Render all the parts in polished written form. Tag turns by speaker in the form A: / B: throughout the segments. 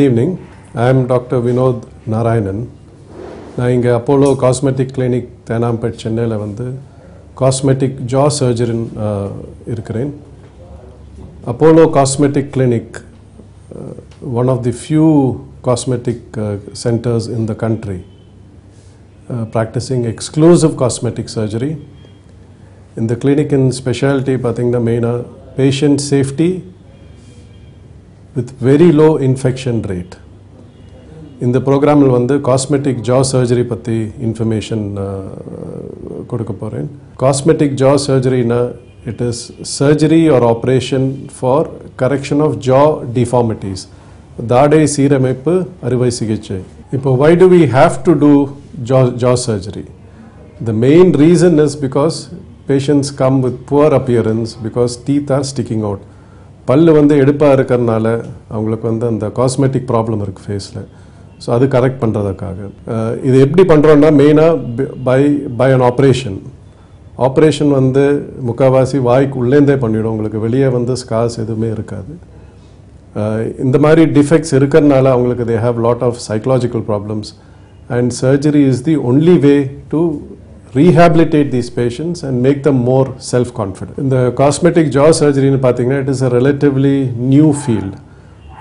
A: evening. I am Dr. Vinod Narayanan. நான் இங்கே Apollo cosmetic clinic Teynampet சென்னையில் வந்து காஸ்மெட்டிக் ஜா சர்ஜரின் இருக்கிறேன். Apollo cosmetic clinic one of the few cosmetic centers in the country practicing exclusive cosmetic surgery. In the clinic in specialty பார்த்தீங்கன்னா மெயினாக patient safety with very low infection rate. இந்த ப்ரோக்ராமில் வந்து cosmetic jaw surgery பற்றி information கொடுக்க போகிறேன். Cosmetic jaw சர்ஜரினா it is surgery or operation for correction of jaw deformities, தாடை சீரமைப்பு அறுவை சிகிச்சை. இப்போ why do we have to do jaw surgery? The main reason is because patients come with poor appearance because teeth are sticking out. பல்லு வந்து எடுப்பாக இருக்கிறதுனால அவங்களுக்கு வந்து அந்த காஸ்மெட்டிக் ப்ராப்ளம் இருக்குது ஃபேஸில். ஸோ அது கரெக்ட் பண்ணுறதுக்காக இது எப்படி பண்ணுறோன்னா மெயினாக பை அன் ஆப்ரேஷன் வந்து முக்கால்வாசி வாய்க்கு உள்ளேருந்தே பண்ணிவிடும். உங்களுக்கு வெளியே வந்து ஸ்கார்ஸ் எதுவுமே இருக்காது. இந்த மாதிரி டிஃபெக்ட்ஸ் இருக்கிறதுனால அவங்களுக்கு they have lot of psychological problems and surgery is the only way to rehabilitate these patients and make them more self-confident. In the cosmetic jaw surgery பார்த்தீங்கன்னா it is a relatively new field.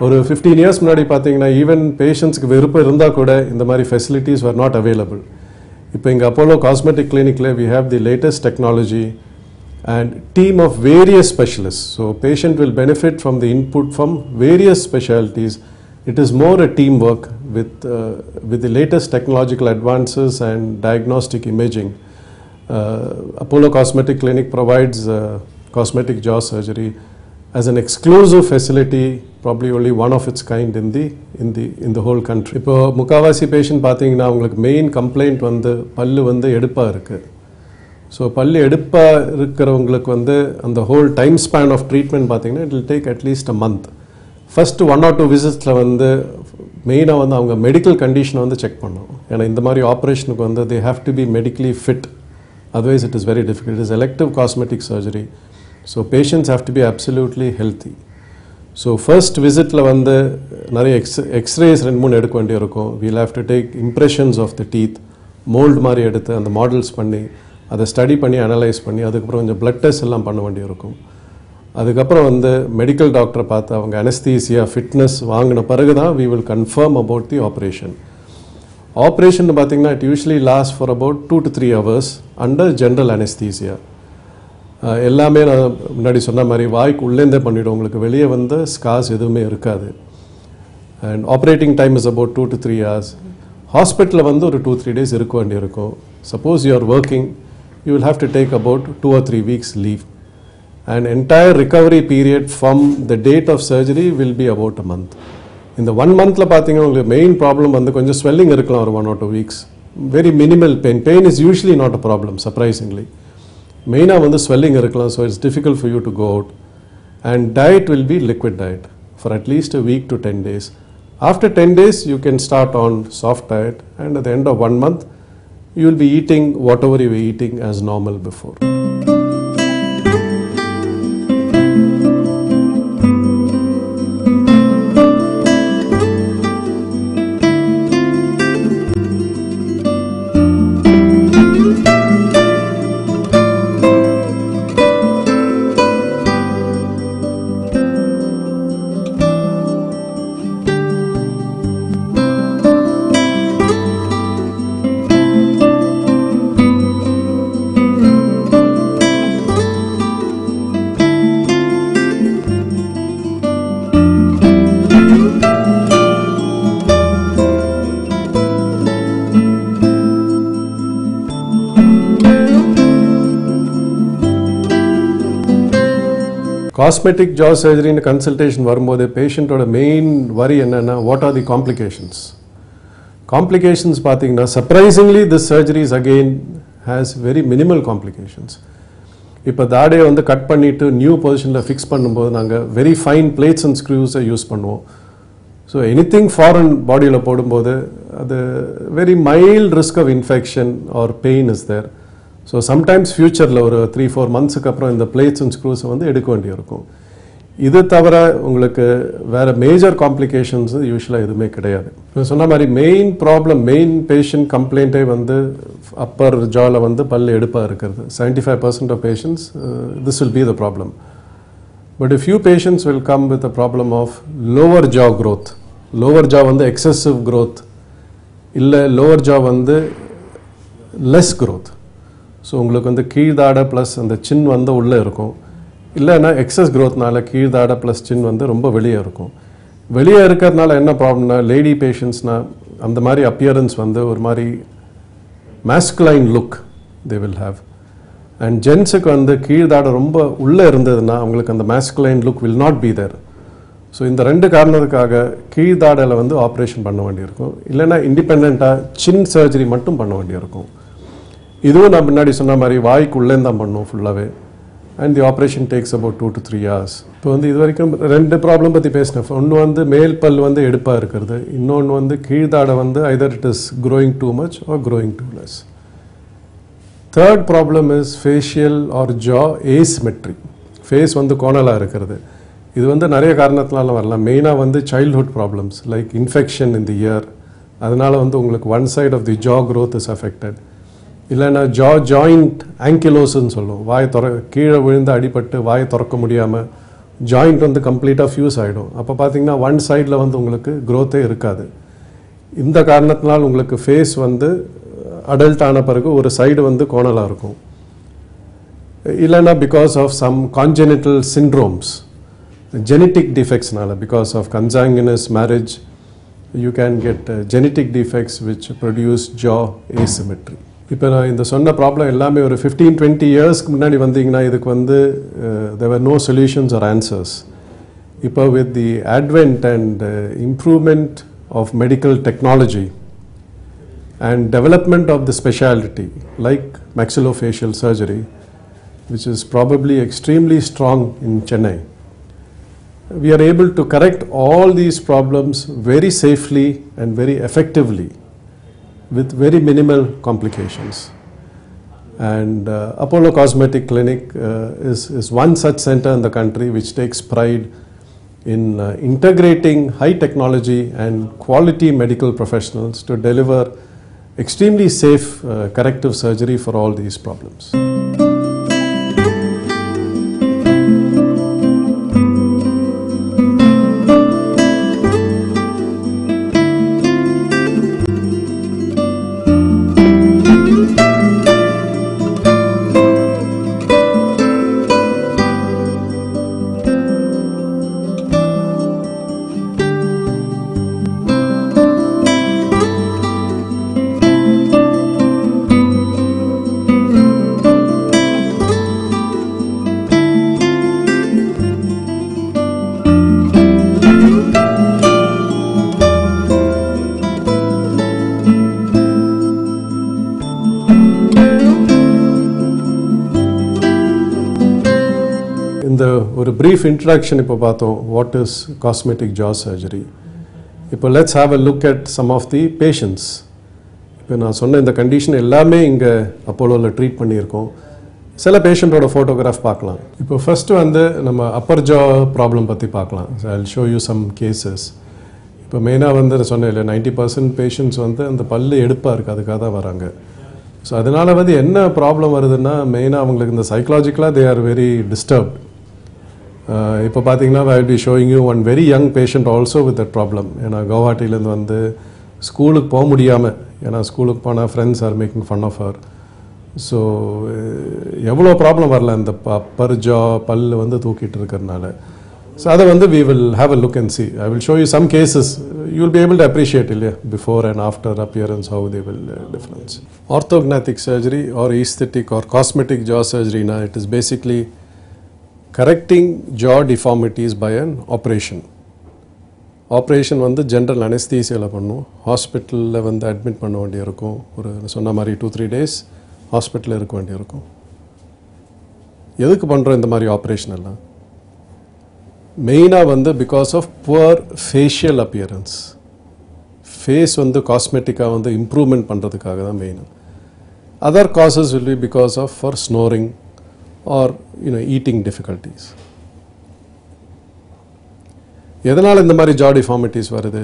A: ஒரு 15 years முன்னாடி பார்த்தீங்கன்னா even பேஷண்ட்ஸ்க்கு விருப்பம் இருந்தால் கூட இந்த மாதிரி ஃபெசிலிட்டிஸ் were not available. இப்போ இங்கே அப்போலோ காஸ்மெட்டிக் கிளினிக்கில் we have the latest technology and team of various specialists. So patient will benefit from the input from various specialties. It is more a teamwork with the latest technological advances and diagnostic imaging. Apollo Cosmetic Clinic provides cosmetic jaw surgery as an exclusive facility, probably only one of its kind in the whole country. இப்போ முக்காவாசி patient பார்த்தீங்கன்னா அவங்களுக்கு main complaint வந்து பல்லு வந்து எடுப்பாக இருக்குது. So பல்லு எடுப்பாக இருக்கிறவங்களுக்கு வந்து அந்த whole time span of treatment பார்த்தீங்கன்னா it will take at least a month. First 1 or 2 விசிட்ஸில் வந்து மெயினாக வந்து அவங்க மெடிக்கல் கண்டிஷனை வந்து செக் பண்ணணும். ஏன்னா இந்த மாதிரி ஆப்ரேஷனுக்கு வந்து they have to be medically fit, otherwise it is very difficult. It is elective cosmetic surgery, so patients have to be absolutely healthy. So first விசிட்டில் வந்து நிறைய எக்ஸ்ரேஸ் 2-3 எடுக்க வேண்டியிருக்கும். we'll have to take impressions of the teeth, mould மாதிரி எடுத்து அந்த models பண்ணி அதை ஸ்டடி பண்ணி அனலைஸ் பண்ணி அதுக்கப்புறம் கொஞ்சம் பிளட் டெஸ்ட் எல்லாம் பண்ண வேண்டியிருக்கும். அதுக்கப்புறம் வந்து மெடிக்கல் டாக்டரை பார்த்து அவங்க அனஸ்தீசியா ஃபிட்னஸ் வாங்கின பிறகு தான் we will confirm about the operation. Operation பார்த்தீங்கன்னா it usually lasts for about 2 to 3 hours under general anesthesia. எல்லாமே நான் முன்னாடி சொன்ன மாதிரி வாய்க்கு உள்ளேருந்தே பண்ணிவிடும். உங்களுக்கு வெளியே வந்து ஸ்கார்ஸ் எதுவுமே இருக்காது. And operating time is about 2 to 3 hours. ஹாஸ்பிட்டலில் வந்து ஒரு 2-3 days இருக்க வேண்டியிருக்கும். Suppose you are working, you will have to take about 2 or 3 weeks leave. An entire recovery period from the date of surgery will be about a month. In the 1 monthல பார்த்தீங்கன்னா உங்களுக்கு main problem வந்து கொஞ்சம் swelling இருக்கலாம் ஒரு 1 or 2 weeks. Very minimal pain. Pain is usually not a problem, surprisingly. மெயினாக வந்து swelling இருக்கலாம், so it's difficult for you to go out. And diet will be liquid diet for at least a week to 10 days. After 10 days, you can start on soft diet, and at the end of 1 month, you will be eating whatever you were eating as normal before. Cosmetic jaw சர்ஜரின்னு consultation வரும்போது பேஷண்ட்டோட main வரி என்னென்னா what are the complications பார்த்தீங்கன்னா surprisingly this surgeries again has very minimal complications. இப்போ தாடையை வந்து cut பண்ணிவிட்டு நியூ பொசிஷனில் ஃபிக்ஸ் பண்ணும்போது நாங்கள் வெரி ஃபைன் பிளேட்ஸ் அண்ட் ஸ்க்ரூஸை யூஸ் பண்ணுவோம். ஸோ எனிதிங் ஃபாரின் பாடியில் போடும்போது அது very mild risk of infection or pain is there. So sometimes ஃப்யூச்சரில் ஒரு 3-4 months அப்புறம் இந்த பிளேட்ஸ் அண்ட் ஸ்க்ரூஸை வந்து எடுக்க வேண்டியிருக்கும். இது தவிர உங்களுக்கு வேறு மேஜர் காம்ப்ளிகேஷன்ஸ் யூஸ்வலாக எதுவுமே கிடையாது. இப்போ சொன்ன மாதிரி மெயின் பேஷண்ட் கம்ப்ளைண்ட்டே வந்து அப்பர் ஜாவில் வந்து பல் எடுப்பாக இருக்கிறது. 75% of patients this will be the problem. But a few patients will come with a problem of lower jaw growth. Lower jaw வந்து excessive growth இல்லை lower jaw வந்து less growth. ஸோ உங்களுக்கு வந்து கீழ்தாடை ப்ளஸ் அந்த சின் வந்து உள்ளே இருக்கும். இல்லைன்னா எக்ஸஸ் க்ரோத்னால கீழ்தாடை ப்ளஸ் சின் வந்து ரொம்ப வெளியே இருக்கும். வெளியே இருக்கிறதுனால என்ன ப்ராப்ளம்னா லேடி பேஷண்ட்ஸ்னால் அந்த மாதிரி அப்பியரன்ஸ் வந்து ஒரு மாதிரி masculine look they will have. And ஜென்ஸுக்கு வந்து கீழ்தாடை ரொம்ப உள்ளே இருந்ததுன்னா அவங்களுக்கு அந்த masculine look will not be there. So இந்த ரெண்டு காரணத்துக்காக கீழ்தாடையில் வந்து ஆப்ரேஷன் பண்ண வேண்டியிருக்கும். இல்லைன்னா இண்டிபெண்ட்டாக சின் சர்ஜரி மட்டும் பண்ண வேண்டியிருக்கும். இதுவும் நான் முன்னாடி சொன்ன மாதிரி வாய்க்கு உள்ளே தான் பண்ணும் ஃபுல்லாகவே. And the operation tax about 2 to 3 hours. இப்போ வந்து இது வரைக்கும் ரெண்டு ப்ராப்ளம் பற்றி பேசினேன். ஒன்று வந்து மேல் பல் வந்து எடுப்பாக இருக்கிறது, இன்னொன்று வந்து கீழ்தாடை வந்து either it is growing too much or growing too less. Third problem is facial or jaw asymmetry. Face வந்து கோணலாக இருக்கிறது. இது வந்து நிறைய காரணத்தினால வரலாம். மெயினாக வந்து childhood problems like infection in the ear, அதனால் வந்து உங்களுக்கு one side of the jaw growth is affected. இல்லைன்னா ஜா ஜாயிண்ட் ஆங்கிலோஸ்ன்னு சொல்லுவோம். கீழே விழுந்து அடிபட்டு வாயை திறக்க முடியாமல் ஜாயிண்ட் வந்து கம்ப்ளீட்டாக ஃபியூஸ் ஆகிடும். அப்போ பார்த்தீங்கன்னா ஒன் சைடில் வந்து உங்களுக்கு க்ரோத்தே இருக்காது. இந்த காரணத்தினால் உங்களுக்கு ஃபேஸ் வந்து அடல்ட் ஆன பிறகு ஒரு சைடு வந்து கோணலாக இருக்கும். இல்லைன்னா because of some congenital syndromes, genetic டிஃபெக்ட்ஸ்னால, because of consanguineous marriage you can get genetic defects which produce jaw asymmetry. இப்போ நான் இந்த சொன்ன ப்ராப்ளம் எல்லாமே ஒரு 15-20 இயர்ஸ்க்கு முன்னாடி வந்தீங்கன்னா இதுக்கு வந்து there were no solutions or answers. இப்போ with the advent and improvement of medical technology and development of the specialty like maxillofacial surgery, which is probably extremely strong in Chennai, we are able to correct all these problems very safely and very effectively with very minimal complications. And Apollo Cosmetic Clinic is one such center in the country which takes pride in integrating high technology and quality medical professionals to deliver extremely safe corrective surgery for all these problems. ஒரு brief introduction இப்போ பார்த்தோம் what is cosmetic jaw surgery. இப்போ let's have a look at some of the patients. இப்போ நான் சொன்ன இந்த condition எல்லாமே இங்கே அப்போலோவில் ட்ரீட் பண்ணியிருக்கோம். சில பேஷண்ட்டோட ஃபோட்டோகிராஃப் பார்க்கலாம். இப்போ ஃபர்ஸ்ட் வந்து நம்ம அப்பர் ஜா ப்ராப்ளம் பற்றி பார்க்கலாம். I'll show you some cases. இப்போ மெயினாக வந்து நான் சொன்னேன் இல்லை 90% பேஷண்ட்ஸ் வந்து அந்த பல்லு எடுப்பாக இருக்குது, அதுக்காக தான் வராங்க. ஸோ அதனால் வந்து என்ன ப்ராப்ளம் வருதுன்னா மெயினாக அவங்களுக்கு இந்த சைக்கலாஜிக்கலாக தே ஆர் வெரி டிஸ்டர்ப்ட். இப்போ பார்த்தீங்கன்னா I will be showing you one very young patient also with that problem. ஏன்னா கவுஹாட்டிலேருந்து வந்து ஸ்கூலுக்கு போக முடியாமல், ஏன்னா ஸ்கூலுக்கு போனால் friends are making fun of her. So எவ்வளோ ப்ராப்ளம் வரல இந்த அப்பர் ஜா பல்லு வந்து தூக்கிட்டு இருக்கிறதுனால. ஸோ அதை வந்து we will have a look and see. I will show you some cases. You will be able to appreciate it, before and after appearance, how they will difference. Orthognathic surgery or aesthetic or cosmetic jaw surgery, now it is basically correcting jaw deformities by an operation. Operation வந்து general அனஸ்தீசியாவில் பண்ணும். ஹாஸ்பிட்டலில் வந்து admit பண்ண வேண்டியிருக்கும். ஒரு சொன்ன மாதிரி 2-3 days ஹாஸ்பிட்டலில் இருக்க வேண்டியிருக்கும். எதுக்கு பண்ணுறோம் இந்த மாதிரி ஆப்ரேஷன் எல்லாம்? மெயினாக வந்து because of poor facial appearance. Face வந்து காஸ்மெட்டிக்காக வந்து இம்ப்ரூவ்மெண்ட் பண்ணுறதுக்காக தான் main. Other causes will be because of for snoring or eating difficulties. எதனால் இந்த மாதிரி ஜா டிஃபார்மிட்டிஸ் வருது?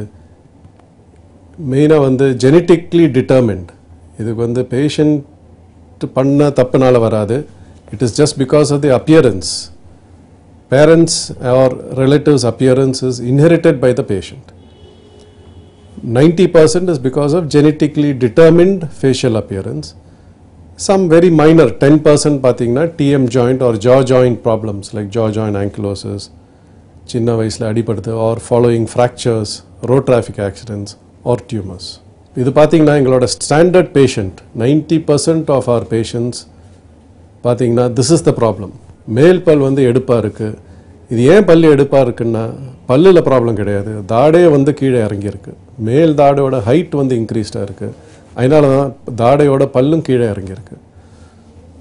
A: மெயினாக வந்து ஜெனட்டிக்லி டிட்டர்மின்ட். இதுக்கு வந்து பேஷண்ட் பண்ண தப்புனால வராது. It is just because of the appearance. Parents or relatives' appearance is inherited by the patient. 90% is because of genetically determined facial appearance. Some very minor 10% பார்த்தீங்கன்னா TM joint or jaw joint problems like jaw joint ankylosis, சின்ன வயசில் அடிபடுது, or following fractures, road traffic accidents or tumors. இது பார்த்தீங்கன்னா எங்களோட standard patient 90% of our patients பார்த்தீங்கன்னா this is the problem. மேல் பல் வந்து எடுப்பாக இருக்குது. இது ஏன் பல் எடுப்பாக இருக்குன்னா பல்லில் ப்ராப்ளம் கிடையாது, தாடே வந்து கீழே இறங்கியிருக்கு. மேல் தாடையோட ஹைட் வந்து இன்க்ரீஸ்டாக இருக்குது, அதனால தான் தாடையோட பல்லும் கீழே இறங்கியிருக்கு.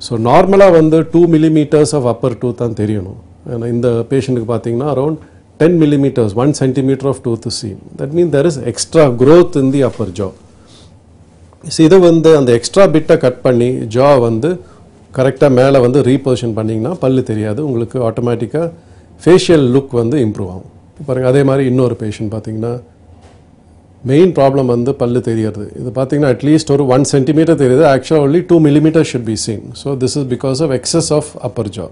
A: ஸோ நார்மலாக வந்து 2 millimeters ஆஃப் அப்பர் டூத் தான் தெரியணும். ஏன்னா இந்த பேஷண்ட்டுக்கு பார்த்தீங்கன்னா around 10 millimeters 1 centimeter of tooth seen. That mean there is extra growth in the upper jaw. So இதை வந்து அந்த எக்ஸ்ட்ரா பிட்டை கட் பண்ணி ஜா வந்து கரெக்டாக மேலே வந்து ரீபொசிஷன் பண்ணிங்கன்னா பல்லு தெரியாது, உங்களுக்கு ஆட்டோமேட்டிக்காக ஃபேஷியல் லுக் வந்து இம்ப்ரூவ் ஆகும். பாருங்கள், அதே மாதிரி இன்னொரு பேஷண்ட் பார்த்தீங்கன்னா மெயின் ப்ராப்ளம் வந்து பல்லு தெரியறது. இது பார்த்தீங்கன்னா அட்லீஸ்ட் ஒரு 1 centimeter தெரியுது, ஆக்சுவலாக only 2 millimeters should be seen. So this is because of excess of upper jaw.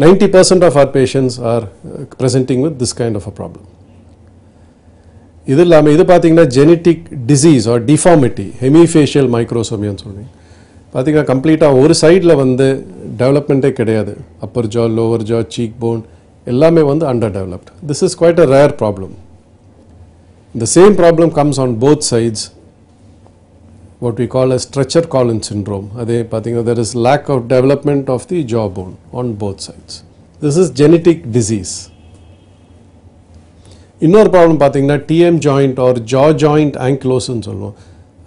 A: 90% of our patients are presenting with this kind of a problem. இது இல்லாமல் இது பார்த்தீங்கன்னா genetic disease or deformity, hemifacial மைக்ரோசோமியான்னு சொல்லி பார்த்தீங்கன்னா கம்ப்ளீட்டாக ஒரு சைடில் வந்து டெவலப்மெண்ட்டே கிடையாது. Upper jaw, lower jaw, cheek bone எல்லாமே வந்து under developed. This is quite a rare problem. The same problem comes on both sides, what we call as stretcher Collins syndrome. அதே பார்த்தீங்கன்னா there is lack of development of the jawbone on both sides. This is genetic disease. இன்னொரு problem பார்த்தீங்கன்னா TM joint or jaw joint ankylosis சொல்லுவோம்.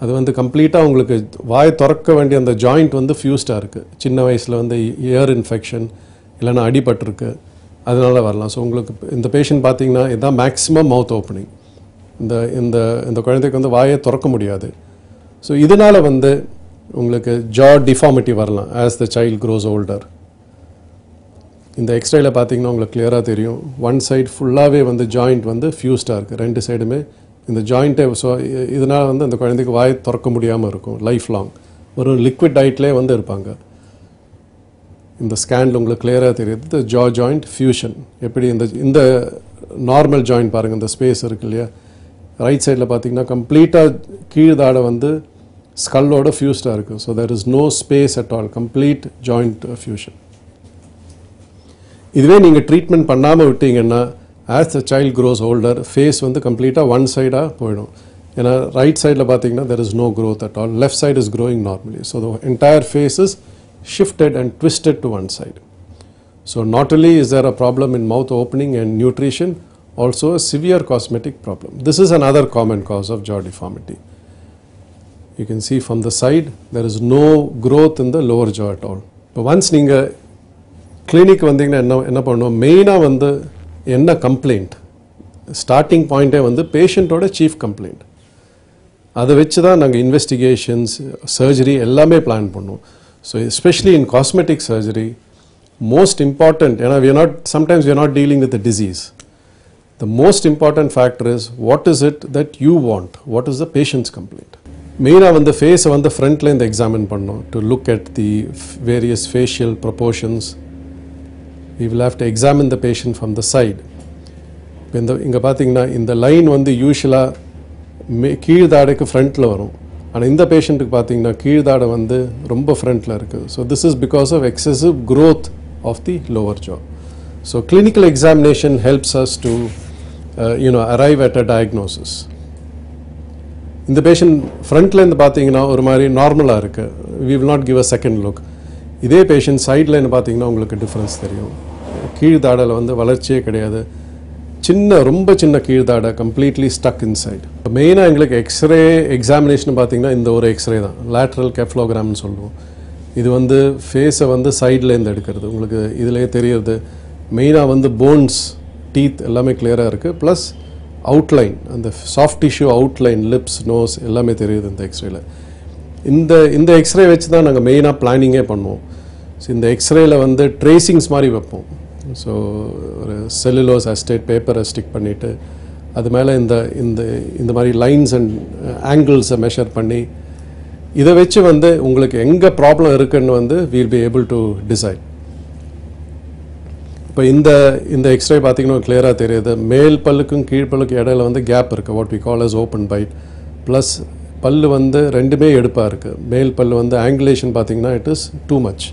A: அது வந்து கம்ப்ளீட்டாக உங்களுக்கு வாய் திறக்க வேண்டிய அந்த ஜாயிண்ட் வந்து ஃபியூஸ்டாக இருக்குது. சின்ன வயசில் வந்து இயர் இன்ஃபெக்ஷன் இல்லைன்னா அடிபட்டிருக்கு, அதனால வரலாம். ஸோ உங்களுக்கு இந்த பேஷண்ட் பார்த்தீங்கன்னா இதுதான் மேக்ஸிமம் மவுத் ஓப்பனிங். இந்த இந்த இந்த குழந்தைக்கு வந்து வாயை திறக்க முடியாது. ஸோ இதனால் வந்து உங்களுக்கு ஜா டிஃபார்மிட்டி வரலாம் as the child grows older. இந்த எக்ஸ்ரேயில் பார்த்தீங்கன்னா உங்களுக்கு கிளியராக தெரியும், ஒன் சைடு ஃபுல்லாகவே வந்து ஜாயிண்ட் வந்து ஃபியூஸ்டாக இருக்குது, ரெண்டு சைடுமே இந்த ஜாயிண்ட்டே. ஸோ இதனால் வந்து அந்த குழந்தைக்கு வாயை திறக்க முடியாமல் இருக்கும் லைஃப் லாங். ஒரு லிக்விட் டயட்லேயே வந்து இருப்பாங்க. இந்த ஸ்கேனில் உங்களுக்கு கிளியராக தெரியுது இந்த ஜா ஜாயிண்ட் ஃபியூஷன். எப்படி இந்த நார்மல் ஜாயிண்ட் பாருங்கள், இந்த ஸ்பேஸ் இருக்கு இல்லையா, ரைட் சைடில் பார்த்தீங்கன்னா கம்ப்ளீட்டாக கீழ்தாடை வந்து ஸ்கல்லோட ஃபியூஸ்டாக இருக்குது. So there is no space at all, complete joint fusion. இதுவே நீங்கள் ட்ரீட்மெண்ட் பண்ணாமல் விட்டீங்கன்னா as the child grows older face வந்து கம்ப்ளீட்டாக ஒன் சைடாக போயிடும். ஏன்னா ரைட் சைடில் பார்த்தீங்கன்னா there is no growth at all, left side is growing normally. So the entire face is shifted and twisted to one side. So not only is there a problem in mouth opening and nutrition, also a severe cosmetic problem. This is another common cause of jaw deformity. You can see from the side there is no growth in the lower jaw at all. But once நீங்க clinic வந்தீங்கன்னா என்ன பண்ணணும், மெயினாக வந்து என்ன complaint, starting பாயிண்ட்டே வந்து பேஷண்ட்டோட chief complaint. அதை வச்சு தான் நாங்கள் இன்வெஸ்டிகேஷன்ஸ், சர்ஜரி எல்லாமே பிளான் பண்ணுவோம். So especially in cosmetic surgery, most important, sometimes we are not dealing with the disease. The most important factor is what is it that you want, what is the patient's complaint. Maina when the face on the front line the examine panno to look at the various facial proportions. We will have to examine the patient from the side. When the inga pathina in the line வந்து யூஷுவலா கீழ்தாடைக்கு ஃப்ரண்ட்ல வரும், ஆனால் இந்த பேஷண்ட்டுக்கு பார்த்தீங்கன்னா கீழ்தாடை வந்து ரொம்ப ஃப்ரண்ட்டில் இருக்குது. So this is because of excessive growth of the lower jaw. So clinical examination helps us to arrive at a diagnosis. இந்த பேஷண்ட் ஃப்ரண்ட்லேருந்து பார்த்தீங்கன்னா ஒரு மாதிரி நார்மலாக இருக்குது, we will not give a second look. இதே பேஷண்ட் சைட்லேருந்து பார்த்தீங்கன்னா உங்களுக்கு டிஃப்ரென்ஸ் தெரியும். கீழ்தாடையில் வந்து வளர்ச்சியே கிடையாது, ரொம்ப சின்ன கீழ்தாடை கம்ப்ளீட்லி ஸ்டக் இன்சைட். மெயினாக எங்களுக்கு எக்ஸ்ரே எக்ஸாமினேஷன் பார்த்தீங்கன்னா இந்த ஒரு எக்ஸ்ரே தான், லேட்ரல் கெஃப்லோகிராம்னு சொல்லுவோம். இது வந்து ஃபேஸை வந்து சைட்லேருந்து எடுக்கிறது. உங்களுக்கு இதிலேயே தெரியுது மெயினாக வந்து போன்ஸ், டீத் எல்லாமே கிளியராக இருக்குது, ப்ளஸ் அவுட்லைன், அந்த soft tissue outline, lips, nose எல்லாமே தெரியுது இந்த எக்ஸ்ரேயில். இந்த எக்ஸ்ரே வச்சு தான் நாங்கள் மெயினாக பிளானிங்கே பண்ணுவோம். ஸோ இந்த எக்ஸ்ரேயில் வந்து ட்ரேசிங்ஸ் மாதிரி வைப்போம். ஸோ ஒரு செல்லுலோஸ் அஸ்டேட் பேப்பரை ஸ்டிக் பண்ணிவிட்டு அது மேலே இந்த இந்த இந்த மாதிரி லைன்ஸ் அண்ட் ஆங்கிள்ஸை மெஷர் பண்ணி இதை வச்சு வந்து உங்களுக்கு எங்கே ப்ராப்ளம் இருக்குன்னு வந்து we'll be able to decide. இப்போ இந்த எக்ஸ்ரே பார்த்தீங்கன்னா கிளியராக தெரியுது. மேல் பல்லுக்கும் கீழ் பல்லுக்கும் இடையில வந்து கேப் இருக்குது, what we call us open bite. Plus பல்லு வந்து ரெண்டுமே எடுப்பாக இருக்குது. மேல் பல்லு வந்து ஆங்குலேஷன் பார்த்தீங்கன்னா it is too much.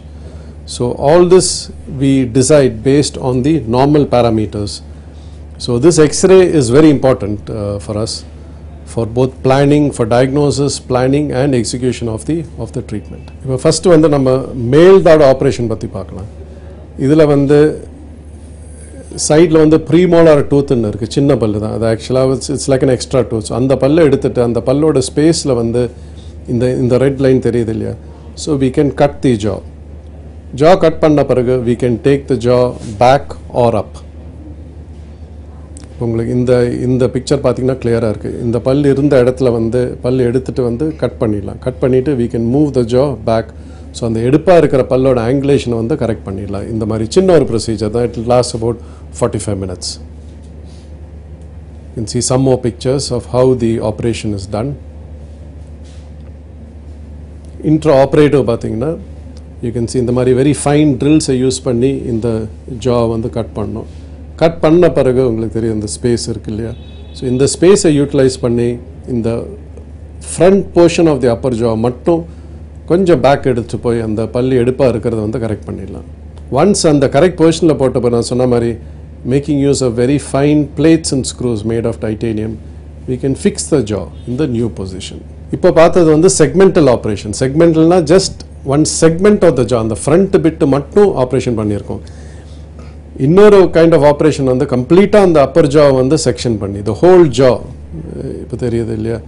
A: So all this we decide based on the normal parameters. So this X-ray is very important for us for both planning, for diagnosis, planning and execution of the treatment. இப்போ first வந்து நம்ம மேல் thought operation பற்றி பார்க்கலாம். இதில் வந்து சைடில் வந்து ப்ரீமோலார் டூத்துன்னு இருக்குது, சின்ன பல்லு தான் அது. ஆக்சுவலாக it's like an extra tooth. அந்த பல்லை எடுத்துகிட்டு அந்த பல்லோட ஸ்பேஸில் வந்து இந்த ரெட் லைன் தெரியுது இல்லையா, so we can cut the jaw. jaw cut பண்ண பிறகு we can take the jaw back or up. உங்களுக்கு இந்த பிக்சர் பார்த்தீங்கன்னா கிளியராக இருக்குது. இந்த பல் இருந்த இடத்துல வந்து பல் எடுத்துகிட்டு வந்து கட் பண்ணிடலாம். கட் பண்ணிவிட்டு we can move the jaw back. So அந்த எடுப்பாக இருக்கிற பல்லோட ஆங்குலேஷனை வந்து கரெக்ட் பண்ணிடலாம். இந்த மாதிரி சின்ன ஒரு ப்ரொசீஜர் தான். It last about 45 minutes. You can see some more pictures of how the operation is done. Intraoperative பார்த்தீங்கன்னா you can see இந்த மாதிரி very fine drills-ஐ யூஸ் பண்ணி இந்த jaw வந்து கட் பண்ணணும். கட் பண்ண பிறகு உங்களுக்கு தெரியும் இந்த ஸ்பேஸ் இருக்கு இல்லையா, ஸோ இந்த ஸ்பேஸை யூட்டிலைஸ் பண்ணி இந்த front portion of the upper jaw மட்டும் கொஞ்சம் பேக் எடுத்து போய் அந்த பல்லு எடுப்பாக இருக்கிறத வந்து கரெக்ட் பண்ணிடலாம். ஒன்ஸ் அந்த கரெக்ட் பொசிஷனில் போட்டப்போ நான் சொன்ன மாதிரி making use of very fine plates and screws made of titanium we can fix the jaw in the new position. இப்போ பார்த்தது வந்து செக்மெண்டல் ஆப்ரேஷன். செக்மெண்டல்னா just one segment of the jaw, அந்த ஃப்ரண்ட் பிட்டு மட்டும் ஆப்ரேஷன் பண்ணியிருக்கோம். இன்னொரு கைண்ட் ஆஃப் ஆப்ரேஷன் வந்து கம்ப்ளீட்டாக அந்த அப்பர் ஜா வந்து செக்ஷன் பண்ணி த ஹோல் ஜா, இப்போ தெரியுது இல்லையா,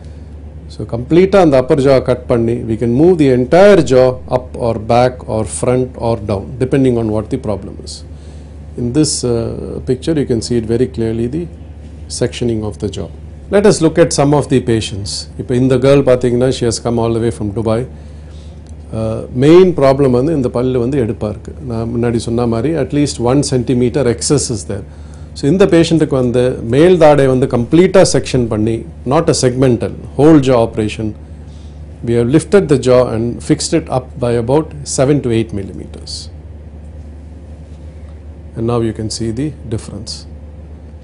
A: ஸோ கம்ப்ளீட்டாக அந்த அப்பர் ஜா கட் பண்ணி we can move the entire jaw up or back or front or down depending on what the problem is. In this picture you can see it very clearly, the sectioning of the jaw. Let us look at some of the patients. இப்போ இந்த girl பார்த்தீங்கன்னா she has come all the way from Dubai. Main problem வந்து இந்த பல்லு வந்து எடுப்பாக இருக்குது. நான் முன்னாடி சொன்ன மாதிரி at least 1 centimetre excess is there. So இந்த பேஷண்ட்டுக்கு வந்து மேல் தாடை வந்து கம்ப்ளீட்டாக செக்ஷன் பண்ணி, not a segmental, whole jaw operation, we have lifted the jaw and fixed it up by about 7 to 8 millimeters. And now you can see the difference.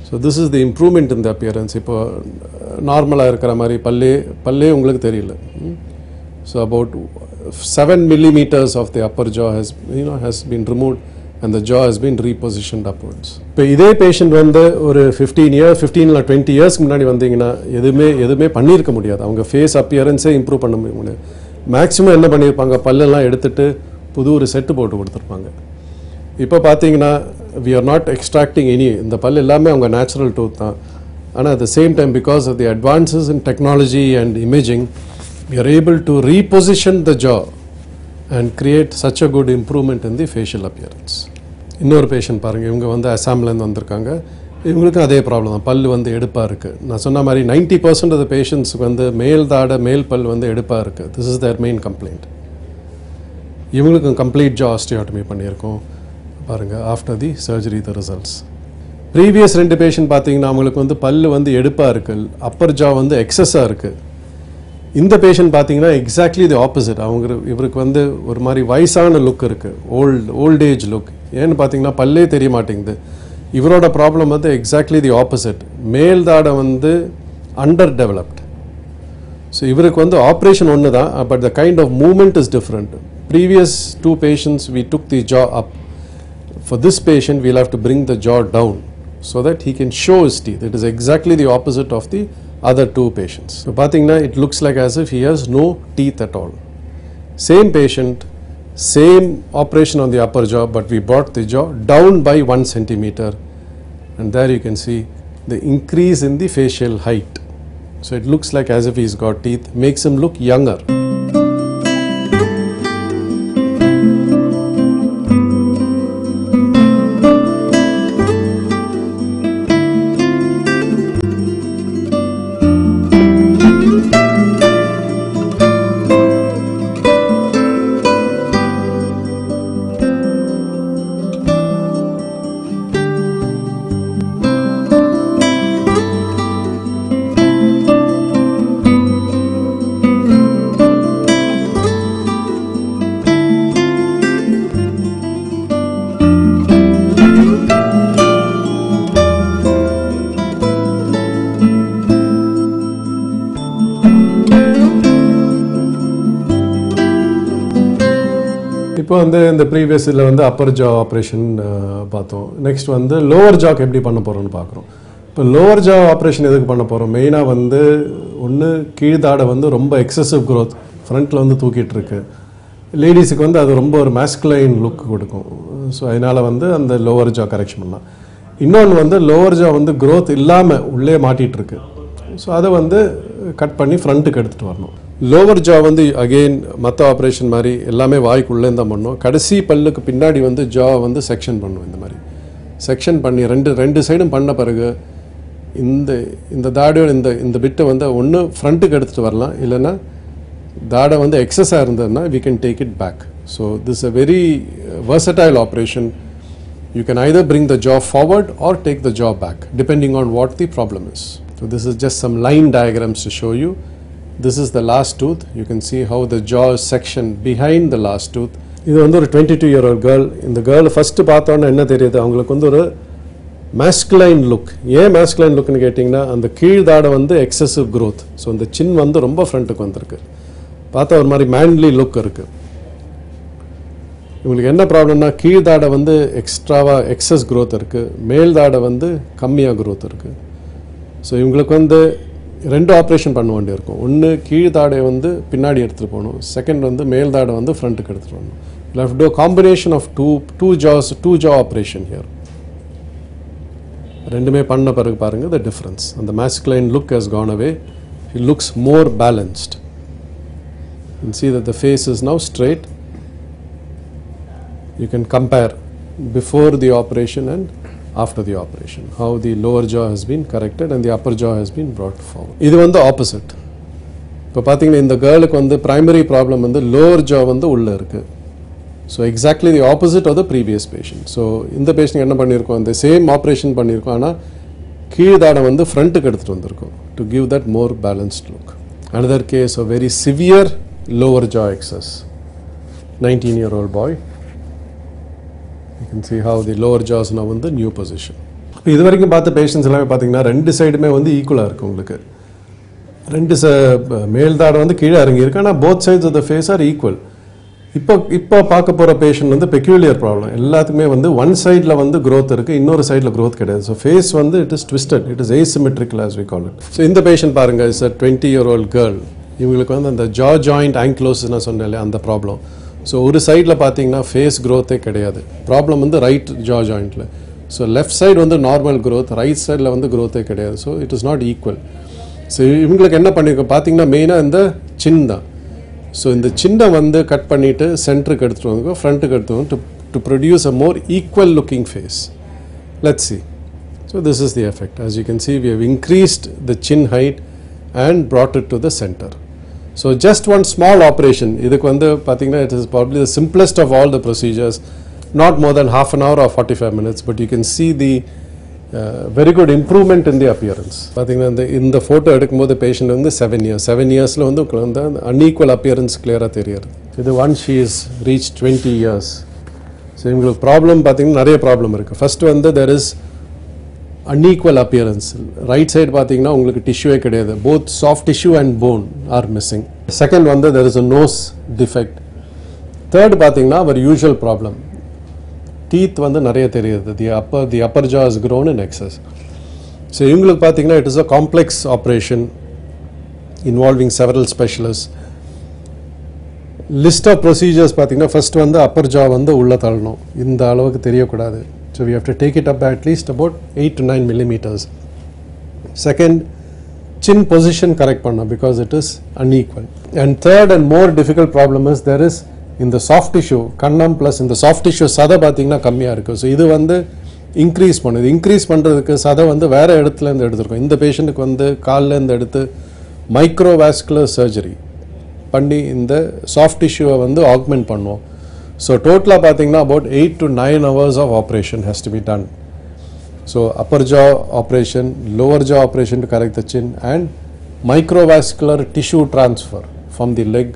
A: So this is the improvement in the appearance. இப்போ நார்மலாக இருக்கிற மாதிரி பல்லே உங்களுக்கு தெரியல. So about 7 millimeters of the upper jaw has been removed and the jaw has been repositioned upwards. இப்போ இதே patient வந்து ஒரு 15 or 20 years முன்னாடி வந்தீங்கன்னா எதுவுமே பண்ணியிருக்க முடியாது. அவங்க ஃபேஸ் அப்பியரன்ஸே இம்ப்ரூவ் பண்ண முடியாது. மேக்ஸிமம் என்ன பண்ணியிருப்பாங்க, பல்லெல்லாம் எடுத்துட்டு புது ஒரு செட்டு போட்டு கொடுத்துருப்பாங்க. இப்போ பார்த்தீங்கன்னா we are not extracting any, இந்த பல் எல்லாமே அவங்க நேச்சுரல் டூத் தான். ஆனால் at the same time because of the advances in technology and imaging we are able to reposition the jaw and create such a good improvement in the facial appearance. இன்னொரு patient பாருங்கள், இவங்க வந்து அசாம்லேருந்து வந்திருக்காங்க. இவங்களுக்கும் அதே problem தான், பல் வந்து எடுப்பாக இருக்குது. நான் சொன்ன மாதிரி 90% ஆஃப் த பேஷண்ட்ஸுக்கு வந்து மேல் பல் வந்து எடுப்பாக இருக்குது. This is there main complaint. இவங்களுக்கும் கம்ப்ளீட் ஜா ஆஸ்டியோட்டமி பண்ணியிருக்கோம். பாருங்கள் after the surgery the results. Previous 2 patient பார்த்தீங்கன்னா அவங்களுக்கு வந்து பல் வந்து எடுப்பாக இருக்குது, அப்பர் ஜா வந்து எக்ஸஸாக இருக்குது. இந்த பேஷண்ட் பார்த்தீங்கன்னா எக்ஸாக்ட்லி தி ஆப்போசிட். இவருக்கு வந்து ஒரு மாதிரி வயசான லுக் இருக்குது, ஓல்ட் ஏஜ் லுக். ஏன்னு பார்த்தீங்கன்னா பல்லே தெரிய மாட்டேங்குது. இவரோட ப்ராப்ளம் வந்து எக்ஸாக்ட்லி தி ஆப்போசிட். மேல் தாடை வந்து அண்டர் டெவலப்ட். ஸோ இவருக்கு வந்து ஆப்ரேஷன் ஒன்று தான், but the kind of movement is different. Previous 2 patients we took the jaw up. For this patient we'll have to bring the jaw down so that he can show his teeth. It is exactly the opposite of the other 2 patients. So பார்த்தீங்கன்னா it looks like as if he has no teeth at all. Same patient, same operation on the upper jaw, but we brought the jaw down by 1 centimeter, and there you can see the increase in the facial height. So it looks like as if he's got teeth, makes him look younger. இப்போ வந்து இந்த ப்ரீவியஸில் வந்து அப்பர் ஜா operation பார்த்தோம். Next வந்து lower jack எப்படி பண்ண போகிறோம்னு பார்க்குறோம். இப்போ லோவர் ஜா ஆப்ரேஷன் எதுக்கு பண்ண போகிறோம்? மெயினாக வந்து ஒன்று கீழ்தாடை வந்து ரொம்ப எக்ஸசிவ் க்ரோத் ஃப்ரண்ட்டில் வந்து தூக்கிட்டு இருக்கு. லேடிஸுக்கு வந்து அது ரொம்ப ஒரு மேஸ்குலைன் லுக் கொடுக்கும். ஸோ அதனால் வந்து அந்த லோவர் ஜா கரெக்ஷன் பண்ணலாம். இன்னொன்று வந்து லோவர் ஜா வந்து க்ரோத் இல்லாமல் உள்ளே மாட்டிகிட்ருக்கு. ஸோ அதை வந்து கட் பண்ணி ஃப்ரண்ட்டுக்கு எடுத்துகிட்டு வரணும். லோவர் ஜா வந்து அகெயின் மற்ற ஆப்ரேஷன் மாதிரி எல்லாமே வாய்க்குள்ளே தான் பண்ணோம். கடைசி பல்லுக்கு பின்னாடி வந்து ஜா வந்து செக்ஷன் பண்ணும். இந்த மாதிரி செக்ஷன் பண்ணி ரெண்டு சைடும் பண்ண பிறகு இந்த தாடியோட இந்த பிட்டை வந்து ஒன்று ஃப்ரண்ட்டுக்கு எடுத்துகிட்டு வரலாம், இல்லைன்னா தாடை வந்து எக்ஸஸாக இருந்ததுன்னா we can take it back. So this is a very versatile operation. You can either bring the jaw forward or take the jaw back depending on what the problem is. So this is just some line diagrams to show you. This is the last tooth. You can see how the jaw is sectioned behind the last tooth. இது வந்து ஒரு 22-year-old girl. இந்த girl first பார்த்தோன்னா என்ன தெரியுது, அவங்களுக்கு வந்து ஒரு மேஸ்குலைன் லுக். ஏன் மேஸ்குலைன் லுக்னு கேட்டிங்கன்னா, அந்த கீழ்தாடை வந்து எக்ஸசிவ் க்ரோத். ஸோ இந்த சின் வந்து ரொம்ப ஃப்ரண்ட்டுக்கு வந்திருக்கு. பார்த்தா ஒரு மாதிரி மேன்லி லுக் இருக்குது. இவங்களுக்கு என்ன ப்ராப்ளம்னா, கீழ்தாடை வந்து எக்ஸ்ட்ராவாக எக்ஸஸ் க்ரோத் இருக்குது, மேல் தாடை வந்து கம்மியாக க்ரோத் இருக்குது. ஸோ இவங்களுக்கு வந்து 2 ஆப்ரேஷன் பண்ண வேண்டியிருக்கும். ஒன்று கீழ்தாடையை வந்து பின்னாடி எடுத்துகிட்டு போகணும், செகண்ட் வந்து மேல் தாடை வந்து ஃப்ரண்ட்டுக்கு எடுத்துகிட்டு வரணும். You have to do combination of two jaw operation here. ரெண்டுமே பண்ண பிறகு பாருங்கள் the difference. And the masculine look has gone away. He looks more balanced. You can see that the face is now straight. You can compare before the operation and after the operation, how the lower jaw has been corrected and the upper jaw has been brought forward. இது வந்து opposite. இப்போ பார்த்தீங்கன்னா இந்த கேர்ளுக்கு வந்து primary problem வந்து lower jaw வந்து உள்ளே இருக்குது. So exactly the opposite of the previous patient. So இந்த பேஷண்ட் என்ன பண்ணியிருக்கோம், இந்த சேம் ஆப்ரேஷன் பண்ணியிருக்கோம், ஆனால் கீழ்தாடை வந்து ஃப்ரண்ட்டுக்கு எடுத்துகிட்டு வந்திருக்கோம் to give that more balanced look. Another case of very severe lower jaw excess. 19-year-old boy. You can see how the lower jaw is now in the new position. இப்போ இது வரைக்கும் பார்த்த பேஷண்ட்ஸ் எல்லாமே பார்த்தீங்கன்னா 2 சைடுமே வந்து ஈக்குவலாக இருக்குது. உங்களுக்கு மேல் தாடை வந்து கீழே இறங்கியிருக்கு, ஆனால் both sides of the face are equal. இப்போ பார்க்க போகிற பேஷண்ட் வந்து பெக்யூலியர் ப்ராப்ளம். எல்லாத்துக்குமே வந்து ஒன் சைடில் வந்து க்ரோத் இருக்குது, இன்னொரு சைடில் க்ரோத் கிடையாது. ஸோ ஃபேஸ் வந்து it is twisted, it is asymmetrical as we call it. So இந்த பேஷண்ட் பாருங்கள், இட்ஸ் a 20-year-old girl. இவங்களுக்கு வந்து அந்த ஜா ஜாயிண்ட் ஆங்க்லோசிஸ் நான் சொன்னேன் அந்த ப்ராப்ளம். ஸோ ஒரு சைடில் பார்த்தீங்கன்னா ஃபேஸ் க்ரோத்தே கிடையாது. ப்ராப்ளம் வந்து ரைட் ஜா ஜாயிண்ட்டில். ஸோ லெஃப்ட் சைடு வந்து நார்மல் க்ரோத், ரைட் சைடில் வந்து க்ரோத்தே கிடையாது. So it is not equal. So இவங்களுக்கு என்ன பண்ணியிருக்கோம் பார்த்தீங்கன்னா, மெயினாக இந்த சின் தான். ஸோ இந்த சின்ன வந்து கட் பண்ணிவிட்டு சென்டருக்கு எடுத்துகிட்டு வந்துக்கோ, ஃப்ரண்ட்டுக்கு எடுத்துகிட்டு வந்து to produce a more equal looking face. Let's see. So this is the effect. As you can see, we have increased the chin height and brought it to the center. So just one small operation. இதுக்கு வந்து பார்த்தீங்கன்னா, it is probably the simplest of all the procedures. Not more than half an hour or 45 minutes, but you can see the very good improvement in the appearance. பார்த்தீங்கன்னா இந்த photo எடுக்கும்போது patient வந்து 7 இயர்ஸில் வந்து அந்த அன்ஈக்குவல் அப்பியரன்ஸ் கிளியராக தெரியாது. இது one she is reach 20 years. So இவங்களுக்கு ப்ராப்ளம் பார்த்தீங்கன்னா நிறைய ப்ராப்ளம் இருக்குது. ஃபர்ஸ்ட் வந்து there is unequal appearance. Right side பார்த்தீங்கன்னா உங்களுக்கு டிஷ்யூவே கிடையாது. Both soft tissue and bone are missing. Second வந்து there is a nose defect. Third பார்த்தீங்கன்னா அவர் யூஷுவல் ப்ராப்ளம், டீத் வந்து நிறைய தெரியுது. The upper jaw is grown in excess. So இவங்களுக்கு பார்த்தீங்கன்னா it is a complex operation involving several specialist. List of procedures பார்த்தீங்கன்னா, first வந்து அப்பர் ஜா வந்து உள்ளே தள்ளணும், இந்த அளவுக்கு தெரியக்கூடாது. So we have to take it up by at least about 8 to 9 millimeters. Second, chin position correct பண்ணணும் because it is unequal. And third and more difficult problem is there is in the soft tissue, கண்ணம் plus இந்த soft tissue சதை பார்த்தீங்கன்னா கம்மியாக இருக்குது. So இது வந்து increase பண்ணுது. இன்க்ரீஸ் பண்ணுறதுக்கு சதை வந்து வேறு இடத்துலேருந்து எடுத்துருக்கோம். இந்த பேஷண்ட்டுக்கு வந்து கால்லேருந்து எடுத்து மைக்ரோவாஸ்குலர் சர்ஜரி பண்ணி இந்த சாஃப்ட் டிஷ்யூவை வந்து ஆக்மெண்ட் பண்ணுவோம். So total பார்த்தீங்கன்னா about 8 to 9 hours of operation has to be done. So upper jaw operation, lower jaw operation to correct the chin, and microvascular tissue transfer from the leg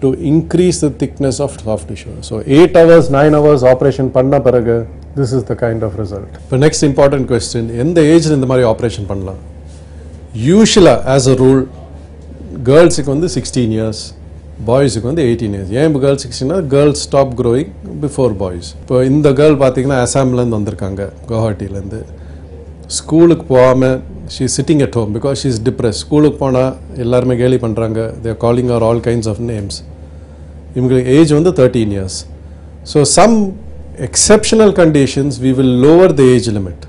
A: to increase the thickness of soft tissue. So 8 hours, 9 hours operation பண்ண பிறகு this is the kind of result. The next important question, எந்த ஏஜில் இந்த மாதிரி operation பண்ணலாம்? யூஷுவலாக as a rule, கேர்ள்ஸுக்கு வந்து 16 years, பாய்ஸுக்கு வந்து 18 years. ஏன் இப்போ கேர்ள்ஸ் 16னா girls stop growing before boys. இப்போ இந்த கேர்ள் பார்த்தீங்கன்னா அசாம்லேருந்து வந்திருக்காங்க, குவஹாட்டிலேருந்து. ஸ்கூலுக்கு போகாமல் she sitting at home because she is depress. ஸ்கூலுக்கு போனால் எல்லாருமே கேலி பண்ணுறாங்க, there calling or all kinds of names. இவங்களுக்கு ஏஜ் வந்து 13 years. So some exceptional conditions we will lower the age limit.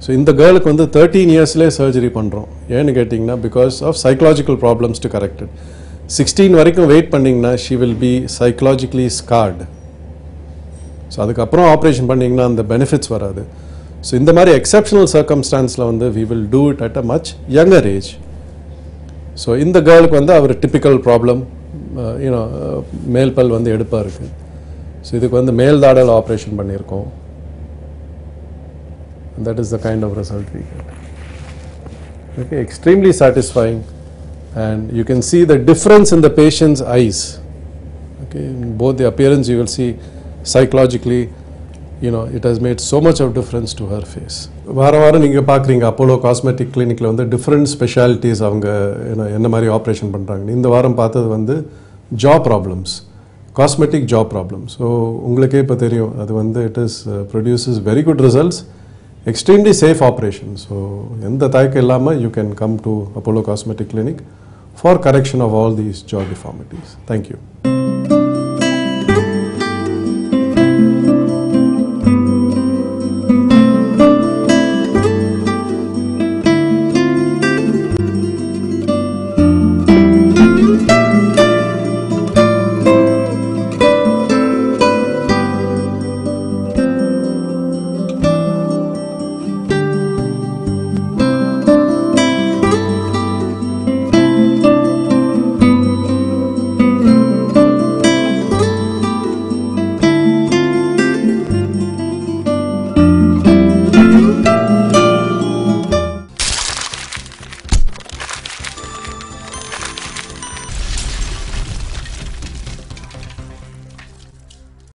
A: So இந்த கேர்ளுக்கு வந்து 13 இயர்ஸ்லேயே சர்ஜரி பண்ணுறோம். ஏன்னு கேட்டிங்கன்னா because of psychological problems to corrected. 16 வரைக்கும் வெயிட் பண்ணிங்கன்னா she will be psychologically Skardu. So அதுக்கப்புறம் ஆப்ரேஷன் பண்ணிங்கன்னா அந்த பெனிஃபிட்ஸ் வராது. ஸோ இந்த மாதிரி எக்ஸப்ஷனல் சர்க்கம்ஸ்டான்ஸில் வந்து we will do it at a much younger age. ஸோ இந்த கேர்ளுக்கு வந்து அவர் டிப்பிக்கல் ப்ராப்ளம் யூனோ மேல் பல் வந்து எடுப்பாக இருக்குது. ஸோ இதுக்கு வந்து மேல் தாடல் ஆப்ரேஷன் பண்ணியிருக்கோம். That is the kind of result we get. Okay, extremely satisfying, and you can see the difference in the patient's eyes. Okay, in both the appearance you will see psychologically, you know, it has made so much of difference to her face. வாரம் நீங்கள் பார்க்குறீங்க Apollo cosmetic கிளினிக்கில் வந்து different specialities அவங்க என்ன மாதிரி operation பண்ணுறாங்க. இந்த வாரம் பார்த்தது வந்து ஜா ப்ராப்ளம்ஸ், காஸ்மெட்டிக் ஜா ப்ராப்ளம்ஸ். ஸோ உங்களுக்கே இப்போ தெரியும் அது வந்து it is produces very good results, extremely safe operation. So எந்த தயக்கம் இல்லாமல் you can come to Apollo Cosmetic Clinic for correction of all these jaw deformities. Thank you.